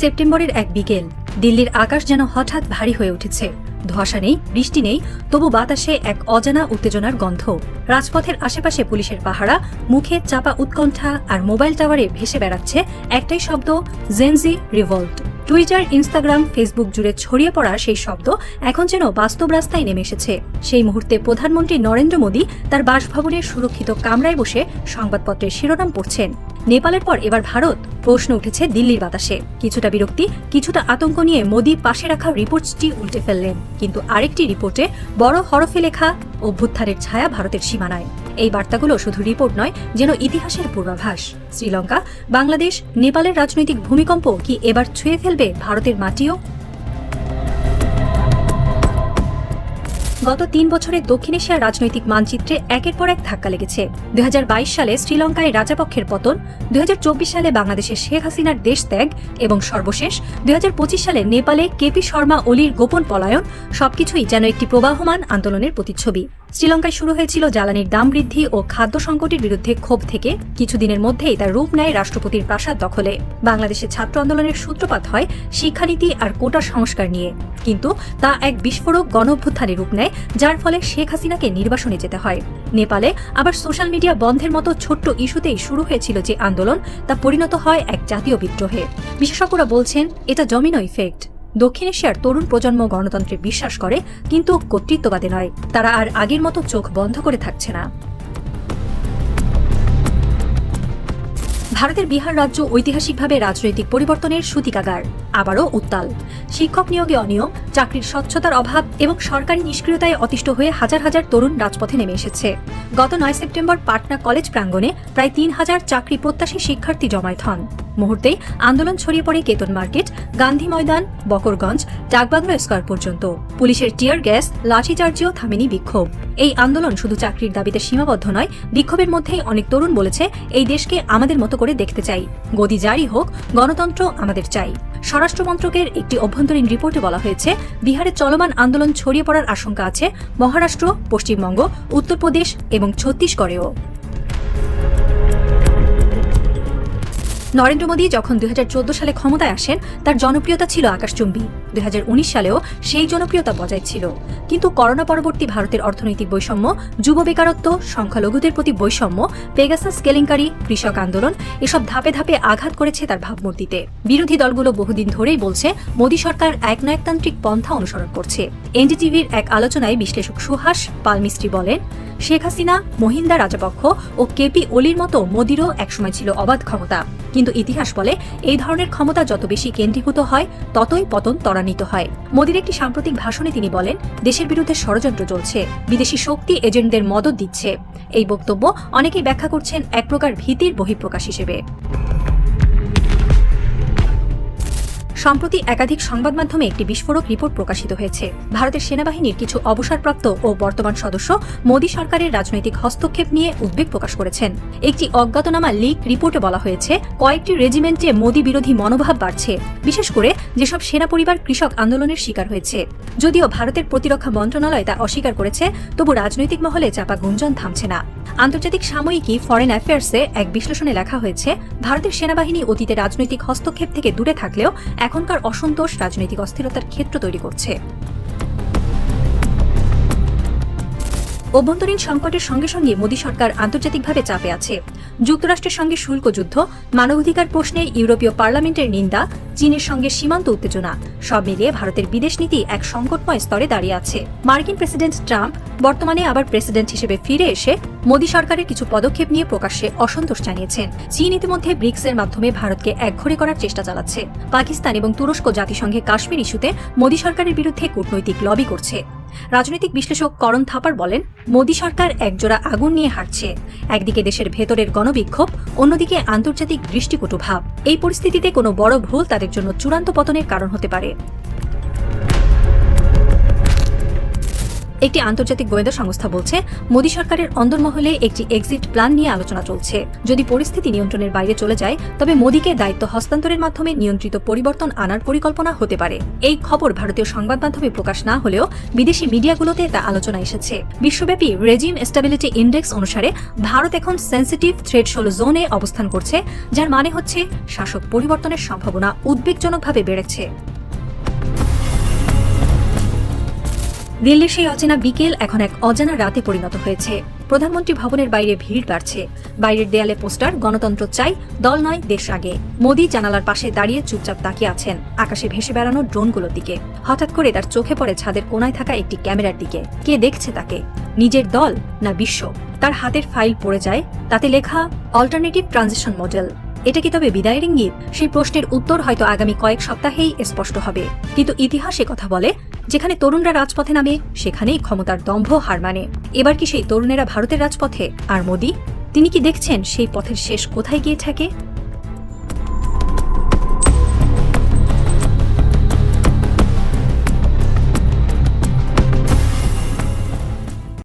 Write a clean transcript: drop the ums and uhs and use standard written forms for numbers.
সেপ্টেম্বরের এক বিকেল দিল্লির আকাশ যেন হঠাৎ ভারী হয়ে উঠেছে। ধোঁয়াশা নেই, বৃষ্টি নেই, তবু বাতাসে এক অজানা উত্তেজনার গন্ধ। রাজপথের আশেপাশে পুলিশের পাহারা, মুখে চাপা উৎকণ্ঠা, আর মোবাইল টাওয়ারে ভেসে বেড়াচ্ছে একটাই শব্দ, Gen Z revolt. Twitter, Instagram, Facebook জুড়ে ছড়িয়ে পড়া সেই শব্দ এখন যেন বাস্তব রাস্তায় নেমে এসেছে। সেই মুহূর্তে প্রধানমন্ত্রী নরেন্দ্র মোদী তার বাসভবনের সুরক্ষিত কামরায় বসে সংবাদপত্রের শিরোনাম পড়ছেন। নেপালের পর এবার ভারত। প্রশ্ন উঠেছে দিল্লির বাতাসে। কিছুটা বিরক্তি, কিছুটা আতঙ্ক নিয়ে মোদী পাশে রাখা রিপোর্টটি উল্টে ফেললেন। কিন্তু আরেকটি রিপোর্টে বড় হরফে লেখা, অভ্যুত্থানের ছায়া ভারতের সীমানায়। এই বার্তাগুলো শুধু রিপোর্ট নয়, যেন ইতিহাসের পূর্বাভাস। শ্রীলঙ্কা, বাংলাদেশ, নেপালের রাজনৈতিক ভূমিকম্প কি এবার ছুঁয়ে ফেলবে ভারতের মাটিও? গত 3 বছরে দক্ষিণ এশিয়ার রাজনৈতিক মানচিত্রে একের পর এক ধাক্কা লেগেছে। 2022 সালে শ্রীলঙ্কায় রাজাপক্ষের পতন, 2024 সালে বাংলাদেশে শেখ হাসিনার দেশ ত্যাগ এবং সর্বশেষ 2025 সালে নেপালে কেপি শর্মা ওলির গোপন পলায়ন, সবকিছুই যেন একটি প্রবাহমান আন্দোলনের প্রতিচ্ছবি। শ্রীলঙ্কায় শুরু হয়েছিল জ্বালানির দাম বৃদ্ধি ও খাদ্য সংকটের বিরুদ্ধে ক্ষোভ থেকে। কিছুদিনের মধ্যেই তার রূপ নেয় রাষ্ট্রপতির প্রাসাদ দখলে। বাংলাদেশে ছাত্র আন্দোলনের সূত্রপাত হয় শিক্ষানীতি আর কোটা সংস্কার নিয়ে, কিন্তু তা এক বিস্ফোরক গণঅভ্যুত্থানে রূপ নেয়, যার ফলে শেখ হাসিনাকে নির্বাসনে যেতে হয়। নেপালে আবার সোশ্যাল মিডিয়া বন্ধের মতো ছোট্ট ইস্যুতেই শুরু হয়েছিল যে আন্দোলন, তা পরিণত হয় এক জাতীয় বিদ্রোহে। বিশেষজ্ঞরা বলছেন এটা ডমিনো ইফেক্ট। দক্ষিণ এশিয়ার তরুণ প্রজন্ম গণতন্ত্রে বিশ্বাস করে, কিন্তু কর্তৃত্ববাদে নয়। তারা আর আগের মতো চোখ বন্ধ করে থাকছে না। ভারতের বিহার রাজ্য ঐতিহাসিকভাবে রাজনৈতিক পরিবর্তনের সূতিকাগার। আবারও উত্তাল। শিক্ষক নিয়োগে অনিয়ম, চাকরির স্বচ্ছতার অভাব এবং সরকারি নিষ্ক্রিয়তায় অতিষ্ঠ হয়ে হাজার হাজার তরুণ রাজপথে নেমে এসেছে। গত 9 সেপ্টেম্বর পাটনা কলেজ প্রাঙ্গণে প্রায় 3000 চাকরি প্রত্যাশী শিক্ষার্থী জমায়েত হন। মুহূর্তেই আন্দোলন ছড়িয়ে পড়ে কেতন মার্কেট, গান্ধী ময়দান, বকরগঞ্জ, ডাকবাংলো স্কয়ার পর্যন্ত। পুলিশের টিয়ার গ্যাস, লাঠিচার্জেও থামেনি বিক্ষোভ। এই আন্দোলন শুধু চাকরির দাবিতে সীমাবদ্ধ নয়, বিক্ষোভের মধ্যেই অনেক তরুণ বলেছে, এই দেশকে আমাদের মতো করে দেখতে চাই। গদি জারি হোক, গণতন্ত্র আমাদের চাই। স্বরাষ্ট্র মন্ত্রকের একটি অভ্যন্তরীণ রিপোর্টে বলা হয়েছে, বিহারে চলমান আন্দোলন ছড়িয়ে পড়ার আশঙ্কা আছে মহারাষ্ট্র, পশ্চিমবঙ্গ, উত্তরপ্রদেশ এবং ছত্তিশগড়েও। নরেন্দ্র মোদী যখন 2014 সালে ক্ষমতায় আসেন, তার জনপ্রিয়তা ছিল আকাশচুম্বী। 2019 সালেও সেই জনপ্রিয়তা বজায় ছিল। কিন্তু করোনা পরবর্তী ভারতের অর্থনৈতিক বৈষম্য, যুব বেকারত্ব, সংখ্যালঘুদের প্রতি বৈষম্য, পেগাসাস কেলেঙ্কারি, কৃষক আন্দোলন, এসব ধাপে ধাপে আঘাত করেছে তার ভাবমূর্তিতে। বিরোধী দলগুলো বহুদিন ধরেই বলছে, মোদী সরকার একনায়কতান্ত্রিক পন্থা অনুসরণ করছে। এনডিটিভির এক আলোচনায় বিশ্লেষক সুহাস পালমিস্ত্রি বলেন, শেখ হাসিনা, মহিন্দা রাজাপক্ষ ও কেপি ওলির মতো মোদীরও একসময় ছিল অবাধ ক্ষমতা। কিন্তু ইতিহাস বলে, এই ধরনের ক্ষমতা যত বেশি কেন্দ্রীভূত হয়, ততই পতন ত্বরান্বিত হয়। মোদীর একটি সাম্প্রতিক ভাষণে তিনি বলেন, দেশের বিরুদ্ধে ষড়যন্ত্র চলছে, বিদেশি শক্তি এজেন্টদের মদত দিচ্ছে। এই বক্তব্য অনেকেই ব্যাখ্যা করছেন এক প্রকার ভীতির বহিঃপ্রকাশ হিসেবে। সম্প্রতি একাধিক সংবাদ মাধ্যমে একটি বিস্ফোরক রিপোর্ট প্রকাশিত হয়েছে। ভারতের সেনাবাহিনীর কিছু অবসরপ্রাপ্ত ও বর্তমান সদস্য মোদী সরকারের রাজনৈতিক হস্তক্ষেপ নিয়ে উদ্বেগ প্রকাশ করেছেন। একটি অজ্ঞাতনামা লিক রিপোর্টে বলা হয়েছে, কয়েকটি রেজিমেন্টে মোদী বিরোধী মনোভাব বাড়ছে, বিশেষ করে যেসব সেনা পরিবার কৃষক আন্দোলনের শিকার হয়েছে। যদিও ভারতের প্রতিরক্ষা মন্ত্রণালয় তা অস্বীকার করেছে, তবু রাজনৈতিক মহলে চাপা গুঞ্জন থামছে না। আন্তর্জাতিক সাময়িকী ফরেন অ্যাফেয়ার্সে এক বিশ্লেষণে লেখা হয়েছে, ভারতের সেনাবাহিনী অতীতে রাজনৈতিক হস্তক্ষেপ থেকে দূরে থাকলেও এখনকার অসন্তোষ রাজনৈতিক অস্থিরতার ক্ষেত্র তৈরি করছে। অভ্যন্তরীণ সংকটের সঙ্গে সঙ্গে মোদী সরকার আন্তর্জাতিকভাবে চাপে আছে। যুক্তরাষ্ট্রের সঙ্গে শুল্ক যুদ্ধ, মানবাধিকার প্রশ্নে ইউরোপীয় পার্লামেন্টের নিন্দা, চীনের সঙ্গে সীমান্ত উত্তেজনা, সব মিলিয়ে ভারতের বিদেশ নীতি এক সংকটময় স্তরে দাঁড়িয়ে আছে। মার্কিন প্রেসিডেন্ট ট্রাম্প বর্তমানে আবার প্রেসিডেন্ট হিসেবে ফিরে এসে মোদী সরকারের কিছু পদক্ষেপ নিয়ে প্রকাশ্যে অসন্তোষ জানিয়েছেন। চীন ইতিমধ্যে ব্রিক্সের মাধ্যমে ভারতকে একঘরে করার চেষ্টা চালাচ্ছে। পাকিস্তান এবং তুরস্ক জাতিসংঘে কাশ্মীর ইস্যুতে মোদী সরকারের বিরুদ্ধে কূটনৈতিক লবি করছে। রাজনৈতিক বিশ্লেষক করণ থাপার বলেন, মোদী সরকার একজোড়া আগুন নিয়ে হাঁটছে। একদিকে দেশের ভেতরের গণবিক্ষোভ, অন্যদিকে আন্তর্জাতিক দৃষ্টিকটু ভাব। এই পরিস্থিতিতে কোনো বড় ভুল তাদের জন্য চূড়ান্ত পতনের কারণ হতে পারে। একটি আন্তর্জাতিক গোয়েন্দা সংস্থা বলছে, মোদী সরকারের অন্দরমহলে একটি এক্সিট প্ল্যান নিয়ে আলোচনা চলছে। যদি পরিস্থিতি নিয়ন্ত্রণের বাইরে চলে যায়, তবে মোদীকে দায়িত্ব হস্তান্তরের মাধ্যমে নিয়ন্ত্রিত পরিবর্তন আনার পরিকল্পনা হতে পারে। এই খবর ভারতীয় সংবাদ মাধ্যমে প্রকাশ না হলেও বিদেশি মিডিয়াগুলোতে তা আলোচনা এসেছে। বিশ্বব্যাপী রেজিম স্টেবিলিটি ইন্ডেক্স অনুসারে ভারত এখন সেন্সিটিভ থ্রেশহোল্ড জোনে অবস্থান করছে, যার মানে হচ্ছে শাসক পরিবর্তনের সম্ভাবনা উদ্বেগজনকভাবে বেড়েছে। দিল্লির সেই অচেনা বিকেল এখন এক অজানা রাতে পরিণত হয়েছে। প্রধানমন্ত্রী ভবনের বাইরে ভিড় বাড়ছে। বাইরের দেয়ালে পোস্টার, গণতন্ত্র চাই, দল নয় দেশ আগে। মোদী জানালার পাশে দাঁড়িয়ে চুপচাপ তাকিয়ে আছেন আকাশে ভেসে বেড়ানো ড্রোনগুলোর দিকে। হঠাৎ করে তার চোখে পড়ে ছাদের কোনায় থাকা একটি ক্যামেরার দিকে। কে দেখছে তাকে? নিজের দল না বিশ্ব? তার হাতের ফাইল পড়ে যায়, তাতে লেখা অল্টারনেটিভ ট্রানজিশন মডেল। এটা কি তবে বিদায়ের ইঙ্গিত? সেই প্রশ্নের উত্তর হয়তো আগামী কয়েক সপ্তাহেই স্পষ্ট হবে। কিন্তু ইতিহাস কথা বলে, যেখানে তরুণরা রাজপথে নামে, সেখানেই ক্ষমতার দম্ভ হার মানে। এবার কি সেই তরুণেরা ভারতের রাজপথে? আর মোদী, তিনি কি দেখছেন সেই পথের শেষ কোথায় গিয়ে থাকে?